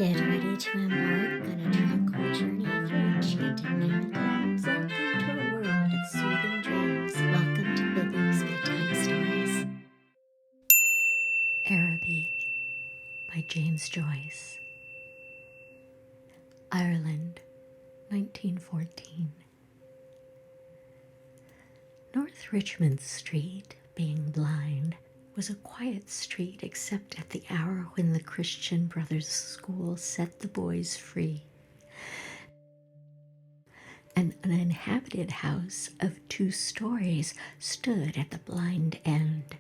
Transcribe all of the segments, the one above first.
Get ready to embark on a tranquil journey through enchanted narratives. Welcome to a world of soothing dreams. Welcome to Biblic's Bedtime Stories. Araby by James Joyce. Ireland, 1914. North Richmond Street, being blind, was a quiet street except at the hour when the Christian Brothers' School set the boys free. An uninhabited house of 2 stories stood at the blind end,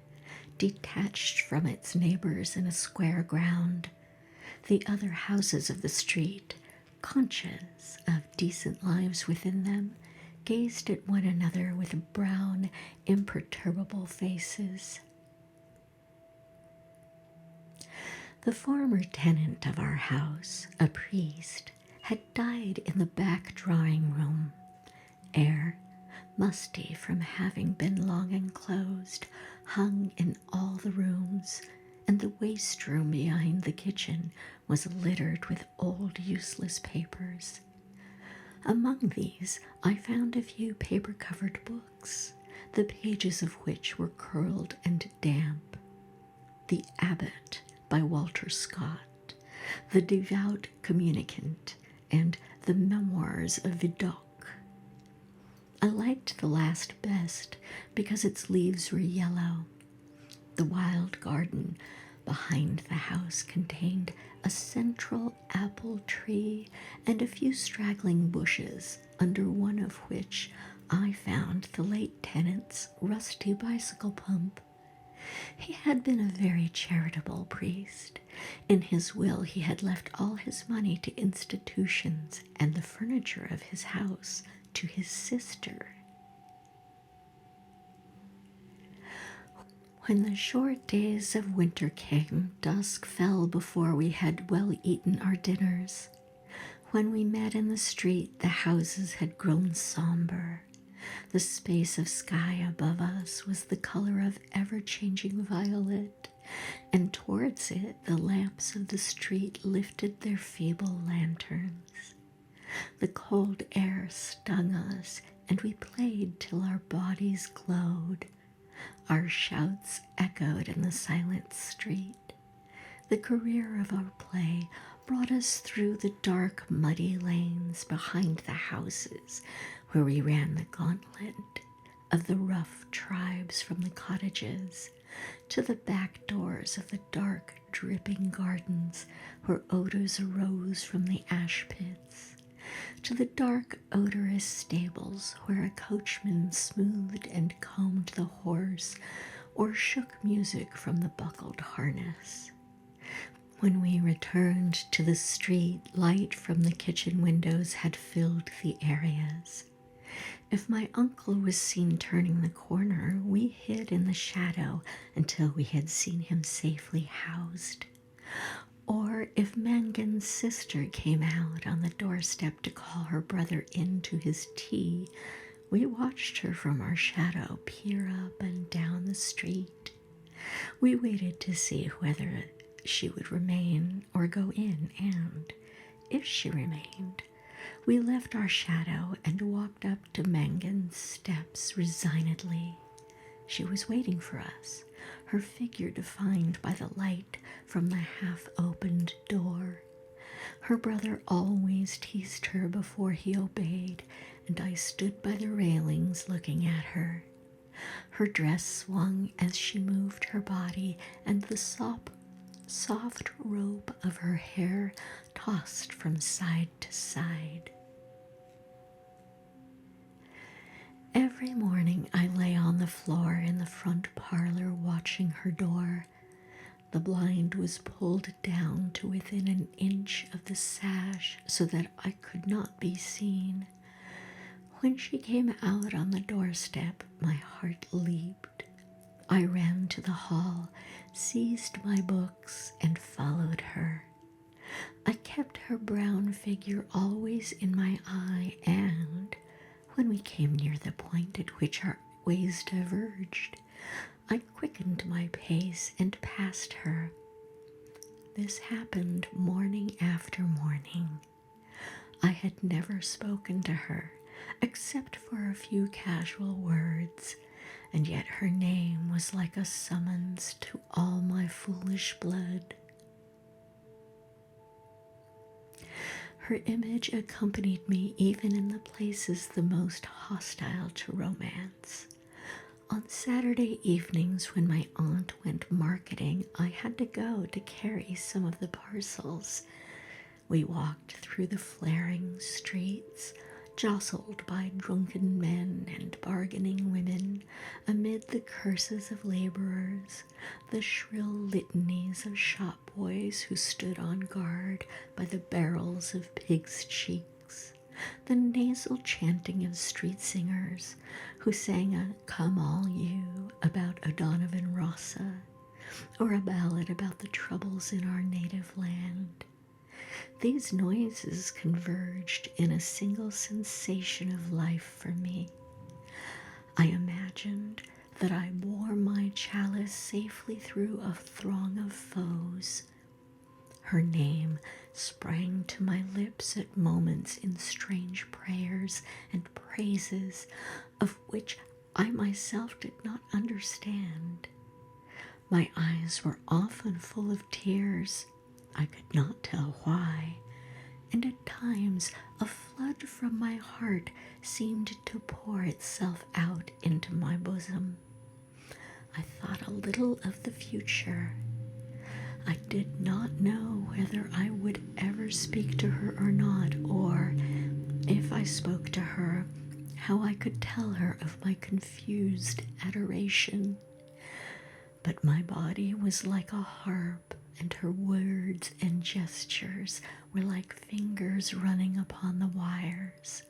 detached from its neighbors in a square ground. The other houses of the street, conscious of decent lives within them, gazed at one another with brown, imperturbable faces. The former tenant of our house, a priest, had died in the back drawing room. Air, musty from having been long enclosed, hung in all the rooms, and the waste room behind the kitchen was littered with old useless papers. Among these I found a few paper-covered books, the pages of which were curled and damp. The Abbot by Walter Scott, The Devout Communicant, and The Memoirs of Vidocq. I liked the last best because its leaves were yellow. The wild garden behind the house contained a central apple tree and a few straggling bushes, under one of which I found the late tenant's rusty bicycle pump. He had been a very charitable priest. In his will he had left all his money to institutions and the furniture of his house to his sister. When the short days of winter came, dusk fell before we had well eaten our dinners. When we met in the street, the houses had grown somber. The space of sky above us was the color of ever-changing violet, and towards it the lamps of the street lifted their feeble lanterns. The cold air stung us, and we played till our bodies glowed. Our shouts echoed in the silent street. The career of our play brought us through the dark, muddy lanes behind the houses, where we ran the gauntlet of the rough tribes from the cottages, to the back doors of the dark, dripping gardens where odours arose from the ashpits, to the dark, odorous stables where a coachman smoothed and combed the horse or shook music from the buckled harness. When we returned to the street, light from the kitchen windows had filled the areas. If my uncle was seen turning the corner, we hid in the shadow until we had seen him safely housed. Or if Mangan's sister came out on the doorstep to call her brother in to his tea, we watched her from our shadow peer up and down the street. We waited to see whether she would remain or go in, and, if she remained, we left our shadow and walked up to Mangan's steps resignedly. She was waiting for us, her figure defined by the light from the half-opened door. Her brother always teased her before he obeyed, and I stood by the railings looking at her. Her dress swung as she moved her body, and the soft rope of her hair tossed from side to side. Every morning I lay on the floor in the front parlor watching her door. The blind was pulled down to within an inch of the sash so that I could not be seen. When she came out on the doorstep, my heart leaped. I ran to the hall, seized my books, and followed her. I kept her brown figure always in my eye, and when we came near the point at which our ways diverged, I quickened my pace and passed her. this happened morning after morning. I had never spoken to her, except for a few casual words, and yet her name was like a summons to all my foolish blood. Her image accompanied me even in the places the most hostile to romance. On Saturday evenings, when my aunt went marketing, I had to go to carry some of the parcels. We walked through the flaring streets, jostled by drunken men and bargaining women, amid the curses of laborers, the shrill litanies of shop boys who stood on guard by the barrels of pigs' cheeks, the nasal chanting of street singers who sang a "Come All You" about O'Donovan Rossa, or a ballad about the troubles in our native land. These noises converged in a single sensation of life for me. I imagined that I bore my chalice safely through a throng of foes. Her name sprang to my lips at moments in strange prayers and praises of which I myself did not understand. My eyes were often full of tears. I could not tell why, and at times a flood from my heart seemed to pour itself out into my bosom. I thought a little of the future. I did not know whether I would ever speak to her or not, or, if I spoke to her, how I could tell her of my confused adoration. But my body was like a harp, and her words and gestures were like fingers running upon the wires.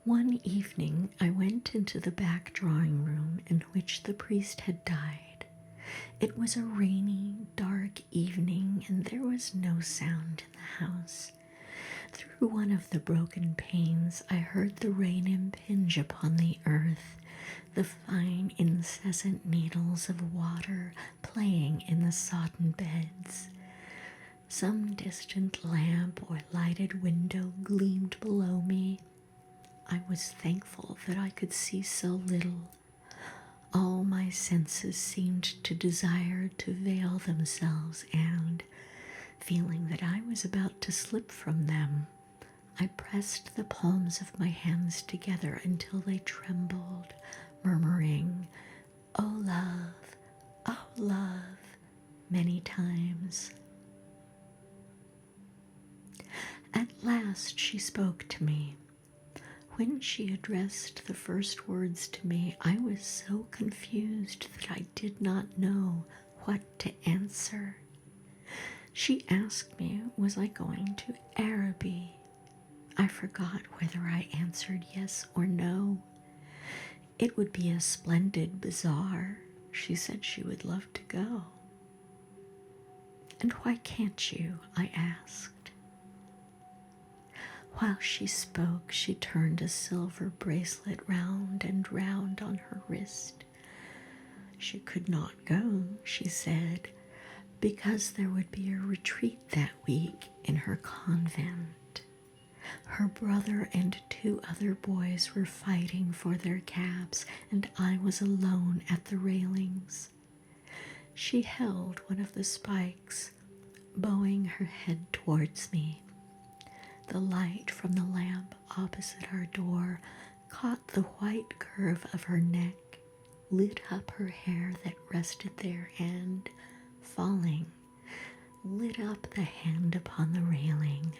One evening I went into the back drawing room in which the priest had died. It was a rainy, dark evening, and there was no sound in the house. Through one of the broken panes I heard the rain impinge upon the earth, the fine incessant needles of water playing in the sodden beds. Some distant lamp or lighted window gleamed below me. I was thankful that I could see so little. All my senses seemed to desire to veil themselves, and, feeling that I was about to slip from them, I pressed the palms of my hands together until they trembled, murmuring, "Oh love," many times. At last she spoke to me. When she addressed the first words to me, I was so confused that I did not know what to answer. She asked me, was I going to Araby? I forgot whether I answered yes or no. It would be a splendid bazaar. She said she would love to go. "And why can't you?" I asked. While she spoke, she turned a silver bracelet round and round on her wrist. She could not go, she said, because there would be a retreat that week in her convent. Her brother and 2 other boys were fighting for their caps, and I was alone at the railings. She held one of the spikes, bowing her head towards me. The light from the lamp opposite our door caught the white curve of her neck, lit up her hair that rested there, and, falling, lit up the hand upon the railing.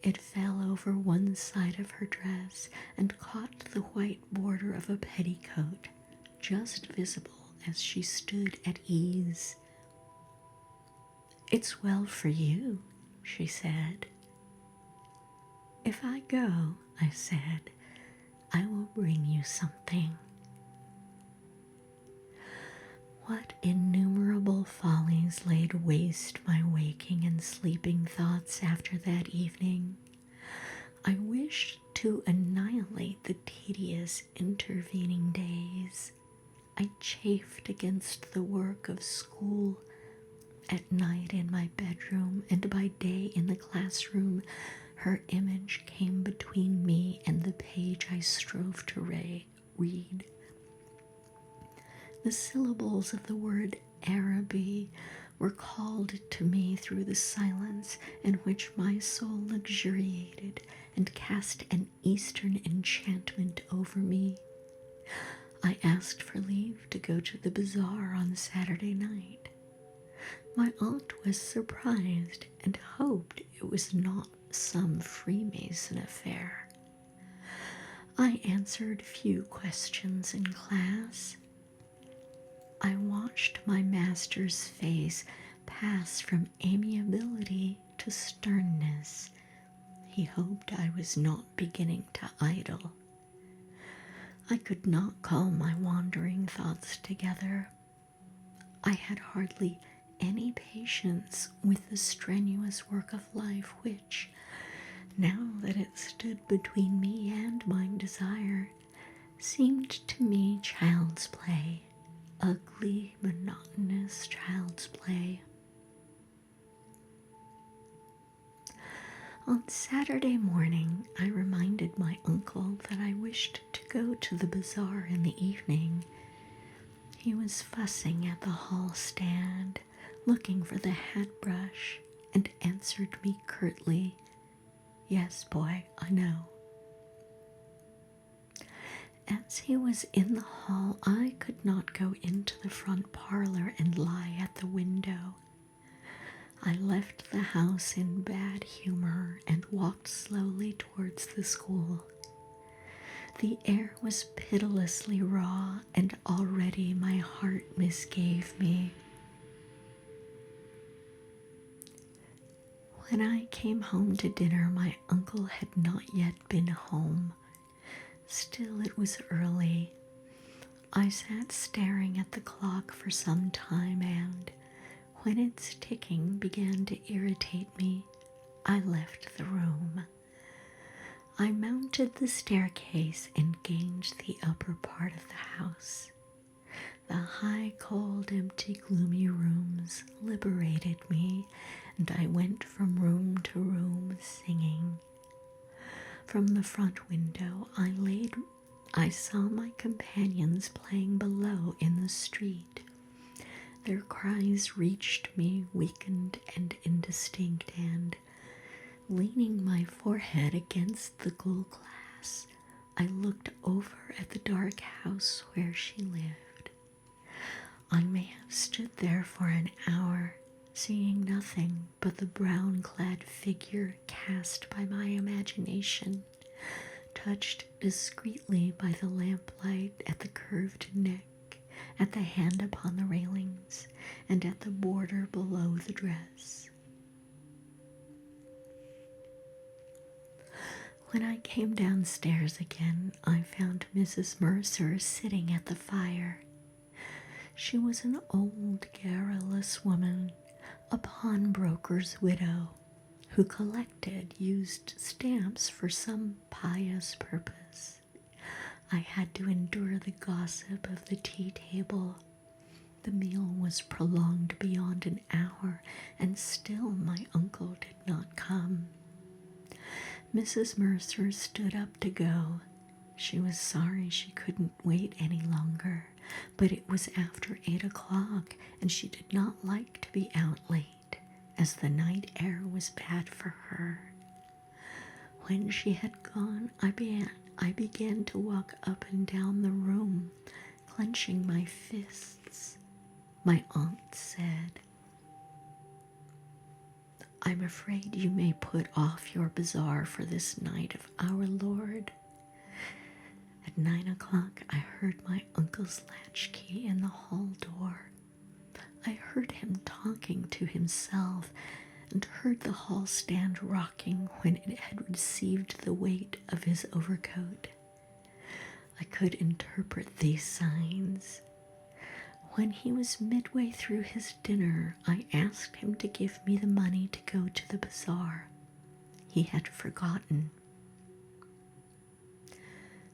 It fell over one side of her dress and caught the white border of a petticoat, just visible as she stood at ease. "It's well for you," she said. "If I go," I said, "I will bring you something." What innumerable follies laid waste my waking and sleeping thoughts after that evening. I wished to annihilate the tedious intervening days. I chafed against the work of school. At night in my bedroom and by day in the classroom, her image came between me and the page I strove to read. The syllables of the word Araby were called to me through the silence in which my soul luxuriated and cast an Eastern enchantment over me. I asked for leave to go to the bazaar on Saturday night. My aunt was surprised and hoped it was not some Freemason affair. I answered few questions in class. I watched my master's face pass from amiability to sternness. He hoped I was not beginning to idle. I could not call my wandering thoughts together. I had hardly any patience with the strenuous work of life which, now that it stood between me and my desire, seemed to me child's play, ugly, monotonous child's play. On Saturday morning, I reminded my uncle that I wished to go to the bazaar in the evening. He was fussing at the hall stand, looking for the hat brush, and answered me curtly, "Yes, boy, I know." As he was in the hall, I could not go into the front parlor and lie at the window. I left the house in bad humor and walked slowly towards the school. The air was pitilessly raw, and already my heart misgave me. When I came home to dinner, my uncle had not yet been home. Still, it was early. I sat staring at the clock for some time, and when its ticking began to irritate me, I left the room. I mounted the staircase and gained the upper part of the house. The high, cold, empty, gloomy rooms liberated me, and I went from room to room singing. From the front window I saw my companions playing below in the street. Their cries reached me weakened and indistinct, and, leaning my forehead against the gold glass, I looked over at the dark house where she lived. I may have stood there for an hour, seeing nothing but the brown-clad figure cast by my imagination, touched discreetly by the lamplight at the curved neck, at the hand upon the railings, and at the border below the dress. When I came downstairs again, I found Mrs. Mercer sitting at the fire. She was an old, garrulous woman, a pawnbroker's widow, who collected used stamps for some pious purpose. I had to endure the gossip of the tea table. The meal was prolonged beyond an hour, and still my uncle did not come. Mrs. Mercer stood up to go. She was sorry she couldn't wait any longer, but it was after 8 o'clock, and she did not like to be out late, as the night air was bad for her. When she had gone, I began to walk up and down the room, clenching my fists. My aunt said, "I'm afraid you may put off your bazaar for this night of our Lord." At 9 o'clock, I heard my uncle's latchkey in the hall door. I heard him talking to himself, and heard the hall stand rocking when it had received the weight of his overcoat. I could interpret these signs. When he was midway through his dinner, I asked him to give me the money to go to the bazaar. He had forgotten.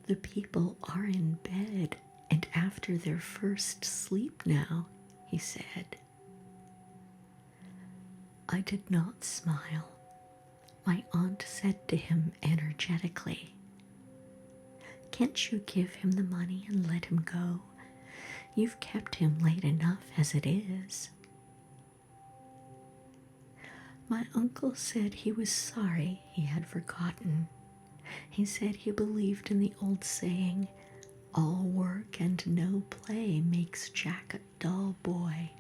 "The people are in bed, and after their first sleep now, he said. I did not smile. My aunt said to him energetically, "Can't you give him the money and let him go? You've kept him late enough as it is." My uncle said he was sorry he had forgotten. He said he believed in the old saying, "All work and no play makes Jack a dull boy."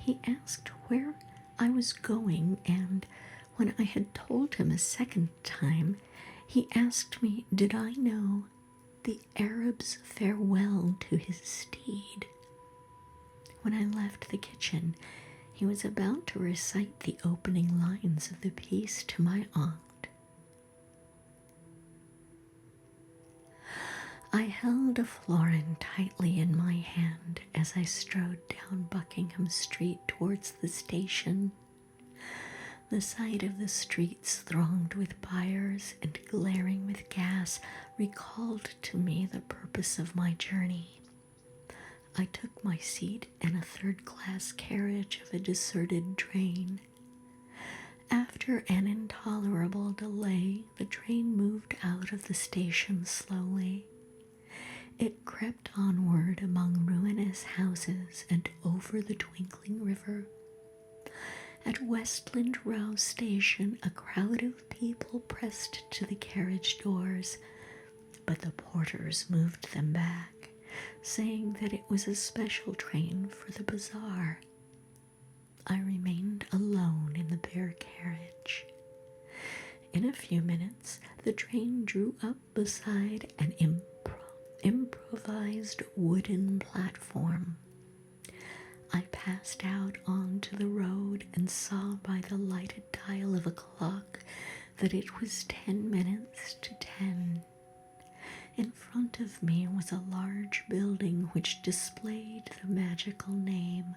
He asked where I was going, and when I had told him a second time, he asked me did I know the Arab's farewell to his steed. When I left the kitchen, he was about to recite the opening lines of the piece to my aunt. I held a florin tightly in my hand as I strode down Buckingham Street towards the station. The sight of the streets thronged with buyers and glaring with gas recalled to me the purpose of my journey. I took my seat in a third-class carriage of a deserted train. After an intolerable delay, the train moved out of the station slowly. It crept onward among ruinous houses and over the twinkling river. At Westland Row Station, a crowd of people pressed to the carriage doors, but the porters moved them back, saying that it was a special train for the bazaar. I remained alone in the bare carriage. In a few minutes, the train drew up beside an improvised wooden platform. I passed out onto the road and saw by the lighted dial of a clock that it was 10 minutes to 10. In front of me was a large building which displayed the magical name.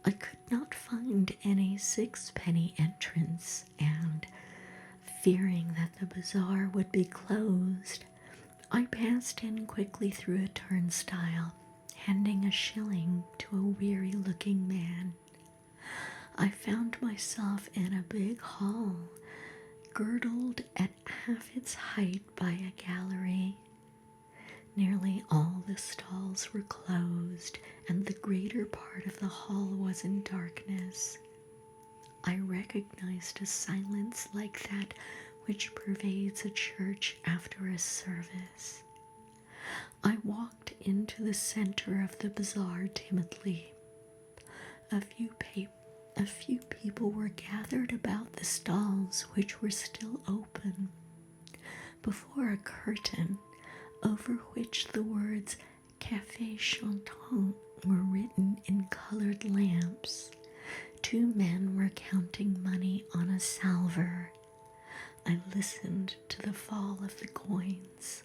I could not find any sixpenny entrance, and, fearing that the bazaar would be closed, I passed in quickly through a turnstile, handing a shilling to a weary-looking man. I found myself in a big hall, girdled at half its height by a gallery. Nearly all the stalls were closed, and the greater part of the hall was in darkness. I recognized a silence like that which pervades a church after a service. I walked into the center of the bazaar timidly. A few people were gathered about the stalls which were still open. Before a curtain, over which the words Café Chantant were written in colored lamps, 2 men were counting money on a salver. I listened to the fall of the coins.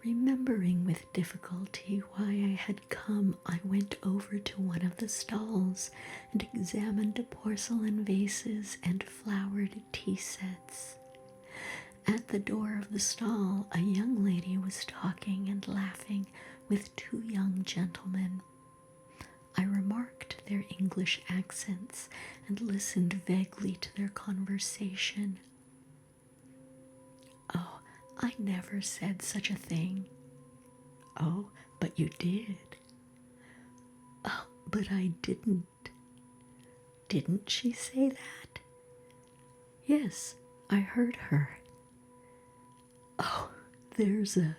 Remembering with difficulty why I had come, I went over to one of the stalls and examined porcelain vases and flowered tea sets. At the door of the stall, a young lady was talking and laughing with 2 young gentlemen. I remarked their English accents and listened vaguely to their conversation. "Oh, I never said such a thing." "Oh, but you did." "Oh, but I didn't." "Didn't she say that?" "Yes, I heard her." "Oh, there's a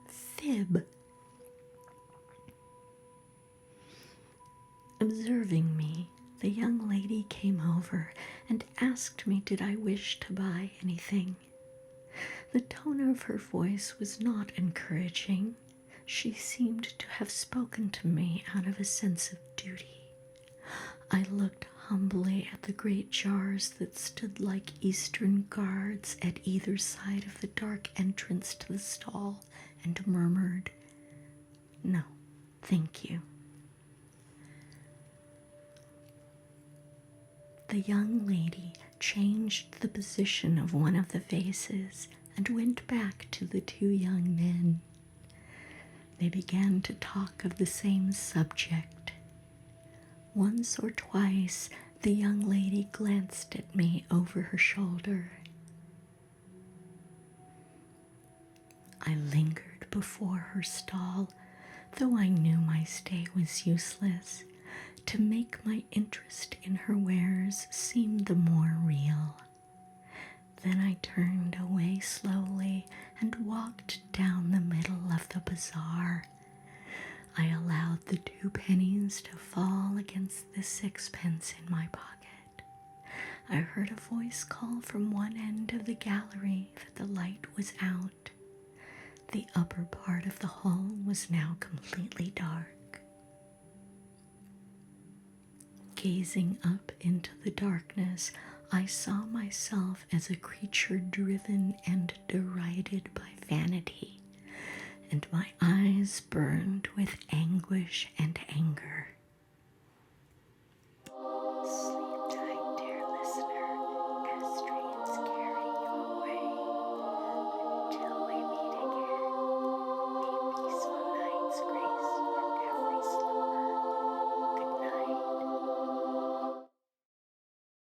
fib." Observing me, the young lady came over and asked me did I wish to buy anything. The tone of her voice was not encouraging. She seemed to have spoken to me out of a sense of duty. I looked humbly at the great jars that stood like Eastern guards at either side of the dark entrance to the stall and murmured, "No, thank you." The young lady changed the position of one of the vases and went back to the two young men. They began to talk of the same subject. Once or twice, the young lady glanced at me over her shoulder. I lingered before her stall, though I knew my stay was useless, to make my interest in her wares seem the more real. Then I turned away slowly and walked down the middle of the bazaar. I allowed the 2 pennies to fall against the 6pence in my pocket. I heard a voice call from one end of the gallery that the light was out. The upper part of the hall was now completely dark. Gazing up into the darkness, I saw myself as a creature driven and derided by vanity, and my eyes burned with anguish and anger.